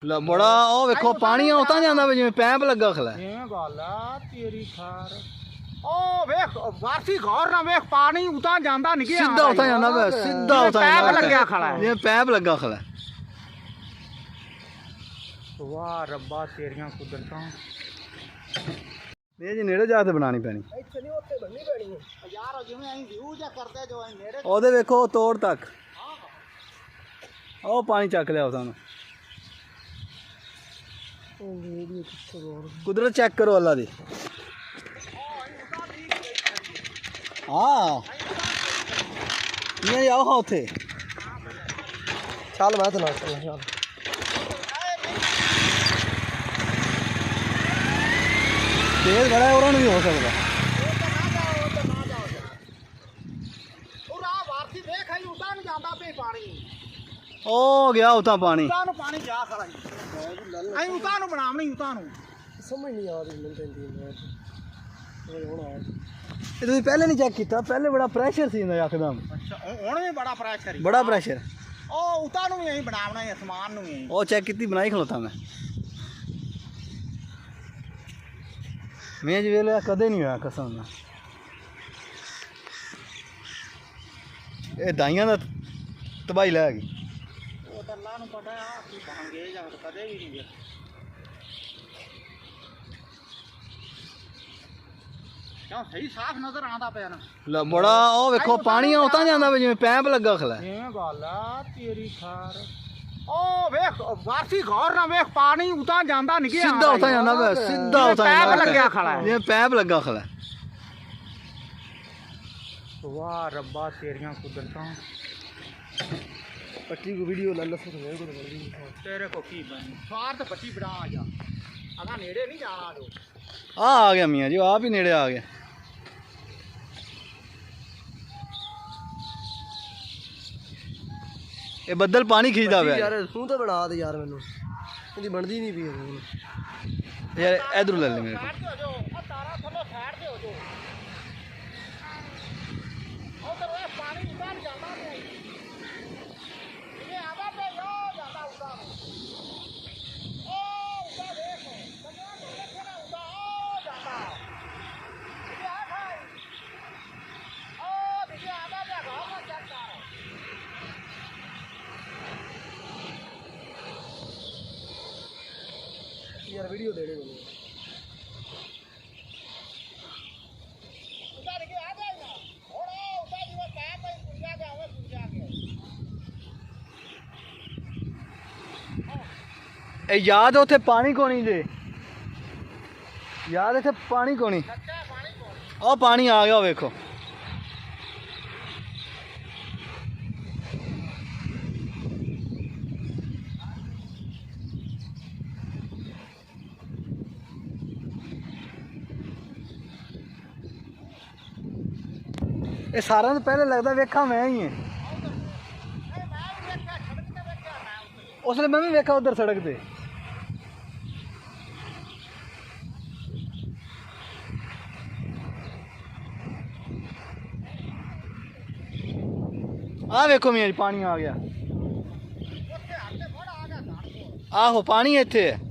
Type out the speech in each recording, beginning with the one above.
बड़ा ओ वेखो पानी उतां जांदा वे जिवें पैप लगा खला जिवें गल आ तेरी खार ओ वेख वासी गौर ना वेख पानी उतां जांदा नहीं गया सीधा उतां जांदा वे सीधा उतां पैप जांदा लग्या खड़ा है जिवें पैप लगा खला वाह रब्बा तेरियां कुदरतां ये जी नेड़े जाके बनानी पैनी ਇੱਥੇ ਨਹੀਂ ਉੱਥੇ ਬੰਨੀ ਪੈਣੀ ਹੈ ਯਾਰ ਜਿਵੇਂ ਅਸੀਂ ਵਿਊ ਜਾਂ ਕਰਦੇ ਜੋ ਅਸੀਂ ਨੇੜੇ ਉਹਦੇ ਵੇਖੋ ਤੋੜ ਤੱਕ ਉਹ ਪਾਣੀ ਚੱਕ ਲਿਆ ਉਤਾਂ कुदरत चेक करो अल्लाह दी हाँ ये आओ हाँ उथे ਚੱਲ ਮੈਂ ਤੇ ਨਾਲ ਚੱਲ ਚੱਲ तेज बड़ा है और भी हो सकता ਵਾਰਸੀ ਵੇਖ ਆਈ ਉਤਾਂ ਨੂੰ ਜਾਂਦਾ ਪਈ ਪਾਣੀ ओ गया उतां पानी ਉਤਾਂ ਨੂੰ ਪਾਣੀ ਜਾ ਖੜਾ ਅਸੀਂ ਉਤਾਂ ਨੂੰ ਬਣਾਵਣੀ ਉਤਾਂ ਨੂੰ ਸਮਝ ਨਹੀਂ ਆ ਰਹੀ ਮੈਨੂੰ ਤੇ ਹੁਣ ਆ ये तुसीं पहले नहीं चेक किया पहले बड़ा प्रेशर सी एकदम ਅੱਛਾ ਹੁਣ ਵੀ ਬੜਾ ਪ੍ਰੈਸ਼ਰ ਹੀ बड़ा प्रेशर ਉਹ ਉਤਾਂ ਨੂੰ ਵੀ ਅਸੀਂ ਬਣਾਵਣਾ ਹੈ ਸਮਾਨ ਨੂੰ ਵੀ ओ चेक की बनाई खलोता मैं जी वेले कदे नहीं होया कसम ना ये दाइयां दा तबाही लै गई ਉਹ ਤਾਂ ਅੱਲਾ ਨੂੰ ਪਤਾ ਆ ਕੀ ਬਹਾਂਗੇ ਜਾਂ ਕਦੇ ਵੀ ਨਹੀਂ ਗਿਆ ਕਿਉਂ ਸਹੀ ਸਾਫ਼ ਨਜ਼ਰ ਆਉਂਦਾ ਪਿਆ ਨਾ बड़ा ओ वेखो पानी उतां जांदा वे जिवें पैप लगा खला ਜਿਵੇਂ ਗੱਲ ਆ ਤੇਰੀ ਖਾਰ ਉਹ ਵੇਖ ਵਾਰਸੀ ਗੌਰ ਨਾ ਵੇਖ ਪਾਣੀ ਉਤਾਂ ਜਾਂਦਾ ਨਹੀਂ ਗਿਆ सीधा उतां जांदा वे सीधा उतां ਪੈਪ जांदा ਲੱਗਿਆ ਖੜਾ ਹੈ जिवें पैप लगा खला ਵਾਹ ਰੱਬਾ ਤੇਰੀਆਂ ਕੁਦਰਤਾਂ पट्टी को वीडियो ला लसो तो मेरे को ਤੇਰੇ ਕੋ ਕੀ ਬਣੀ ਸਵਾਰ ਤੇ ਪੱਟੀ ਬਣਾ ਆ ਜਾ ਅਗਾ ਨੇੜੇ ਨਹੀਂ ਜਾਣਾ ਜੋ आ गया मियाँ जी आप ही नेड़े आ गया ये बदल पानी खींचदा पिया यार तू तो बना दे यार मैनू ਇਹਦੀ ਬਣਦੀ ਨਹੀਂ ਪਈ यार इधर ले ले मेरे को ਸਾਈਡ ਤੇ ਹੋ ਜਾਓ ਆ ਤਾਰਾ ਥੱਲੇ ਸਾਈਡ ਤੇ ਹੋ ਜਾਓ ਉਧਰ ਵੇ ਪਾਣੀ ਉਤਾਂ ਜਾਂਦਾ ਨਹੀਂ ਇਹ ਆਦਾ ਤੇ ਯੋ ਜਾਂਦਾ ਉਤਾਂ ਉਹ ਉਤਾਂ ਦੇਖ ਕੰਨਾਂ ਤੋਂ ਦੇਖਣਾ ਉਤਾਂ ਉਹ ਜਾਂਦਾ ਇਹ ਆ ਖਾਈ ਉਹ ਦੇਖਿਆ ਆਦਾ ਤੇ ਘਾਹ ਮਾ ਚੱਕ ਕਰ ਯਾਰ ਵੀਡੀਓ ਦੇ ਦੇ ਮੈਨੂੰ ਉਤਾਰ ਕੇ ਆ ਗਿਆ ਨਾ ਹੁਣ ਉਤਾਰ ਜਿਵੇਂ ਪੈਪ ਹੈ ਪੁੱਜਾ ਗਿਆ ਹੋਵੇ ਪੁੱਜਾ ਗਿਆ ए याद उथे पानी कोनी जे याद इथे पानी कोनी ਕੱਚਾ ਪਾਣੀ ਕੋਲ ओ पानी आ गया वेखो ये सारा तो पहले लगता वेखा मैं ही है उसने मैं भी वेखा उधर सड़क पे आ वेखो मियां जी पानी आ गया आहो पानी इत्थे है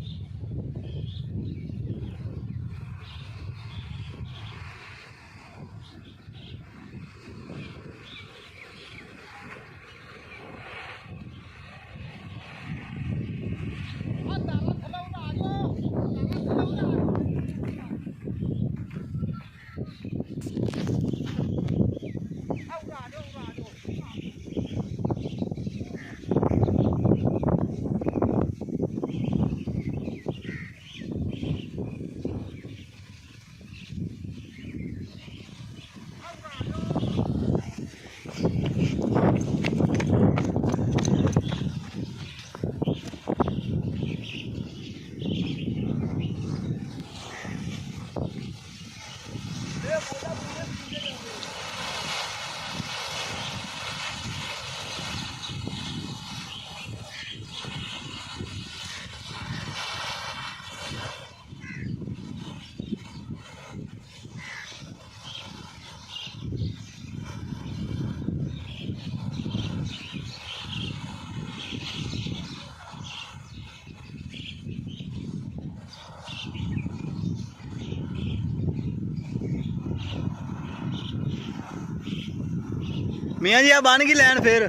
ਮੀਆਂ ਜੀ ਆ ਬਣ ਗਈ ਲੈਣ ਫਿਰ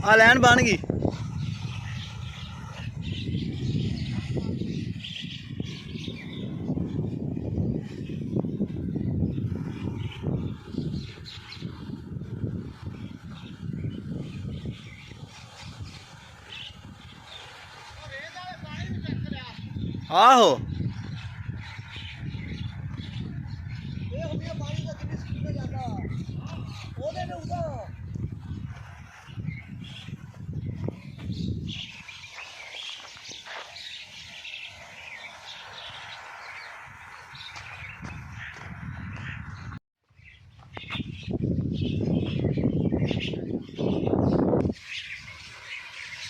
ਆ ਲੈਣ ਬਣ ਗਈ ਆਹੋ ਇਹ ਹੁੰਦੀ ਆ ਪਾਣੀ ਦਾ ਕਿੰਨੀ ਸਪੀਡ ਤੇ ਜਾਂਦਾ ਉਹਦੇ ਨੇ ਉਹਦਾ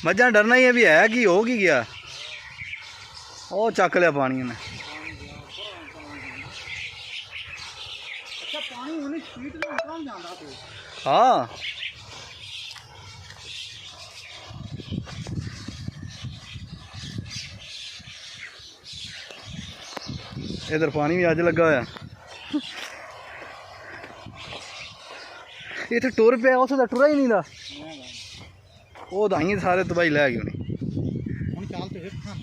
ਮੱਝਾਂ ਡਰਨਾ ਹੀ ਹੈ ਵੀ ਹੈ ਕੀ ਹੋ ਕੀ ਗਿਆ ਉਹ ਚੱਕ ਲਿਆ ਪਾਣੀ ਇਹਨੇ ਅੱਛਾ ਪਾਣੀ ਉਹਨੇ ਸਪੀਡ ਨਾਲ ਨਿਕਲ ਜਾਂਦਾ ਤੇ ਹਾਂ ਇਧਰ ਪਾਣੀ ਵੀ ਅੱਜ ਲੱਗਾ ਹੋਇਆ ਇੱਥੇ ਟੁਰ ਪਿਆ ਉੱਥੇ ਤਾਂ ਟੁਰਾ ਹੀ ਨਹੀਂ ਦਾ ਉਹ ਦਾਈਆਂ ਸਾਰੇ ਤਬਾਈ ਲੈ ਗਏ ਉਹਨੇ ਹੁਣ ਚਾਲ ਤੇ ਵੇਖਾਂ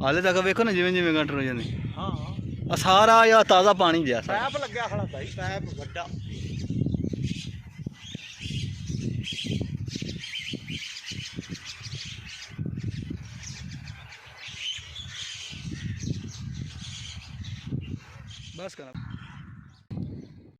ਹਾਲੇ ਤੱਕ ਵੇਖੋ ਨਾ ਜਿਵੇਂ ਜਿਵੇਂ ਗੰਟਰ ਹੋ ਜਾਂਦੇ ਹਾਂ ਆ ਸਾਰਾ ਆ ਤਾਜ਼ਾ ਪਾਣੀ ਜਿਆ ਸਾਰਾ ਪੈਪ ਲੱਗਿਆ ਖੜਾ ਭਾਈ ਪੈਪ ਵੱਡਾ ਬਸ ਕਰ